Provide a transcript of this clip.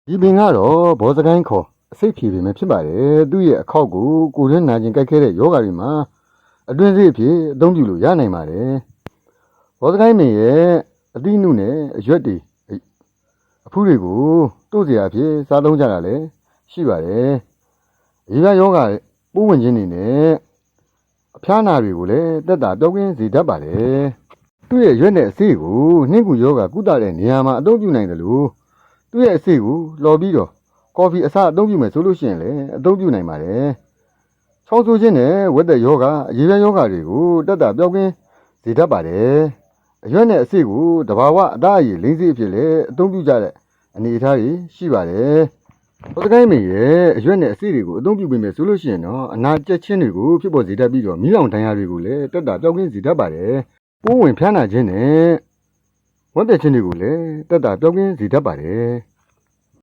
ဒီပင်ကတော့ဘောစကိုင်းခေါ်အစိတ်ဖြေပင်ပဲဖြစ်ပါတယ်သူ့ရဲ့အခောက်ကိုကိုရင်းနာကျင်ကြိုက်ခဲတဲ့ယောဂါတွေမှာအတွင်းစိတ်အဖြစ်အသုံးပြုလို့ရနိုင်ပါတယ်ဘောစကိုင်းပင်ရဲ့အသီးနှုနဲ့အရွက်တွေအဖူးတွေကိုတို့စရာအဖြစ်စားသုံးကြတာလည်းရှိပါတယ်ရေပြားယောဂါပိုးဝင်ခြင်းတွေနဲ့အဖျားနာတွေကိုလည်းတက်တာပြောင်းကင်းစေတတ်ပါတယ်သူ့ရဲ့ရွက်နဲ့အစေးကိုနှင်းကူယောဂါကုသတဲ့နေရာမှာအသုံးပြုနိုင်တယ်လို့သူ့ရဲ့အစေးကိုလော်ပြီးတော့ကော်ဖီအစားအသုံးပြုမယ်ဆိုလို့ရှိရင်လည်းအသုံးပြုနိုင်ပါတယ်။ချောင်းဆိုးခြင်းနဲ့ဝက်သက်ယောဂအရေပြားယောဂတွေကိုတက်တာပြောင်းကင်းစေတတ်ပါတယ်။အရွက်နဲ့အစေးကိုတဘာဝအသားအရည်လိမ့်စေးအဖြစ်လည်းအသုံးပြုကြတဲ့အနေအထားတွေရှိပါတယ်။ဘောစကိုင်းမင်းရဲ့အရွက်နဲ့အစေးတွေကိုအသုံးပြုပေးမယ်ဆိုလို့ရှိရင်တော့အနာကျက်ခြင်းတွေကိုဖြစ်ပေါ်စေတတ်ပြီးတော့မီးလောင်ဒဏ်ရာတွေကိုလည်းတက်တာပြောင်းကင်းစေတတ်ပါတယ်။ပိုးဝင်ဖျားနာခြင်းနဲ့ဝက်သက်ခြင်းတွေကိုလည်းတက်တာပြောင်းကင်းစေတတ်ပါတယ်။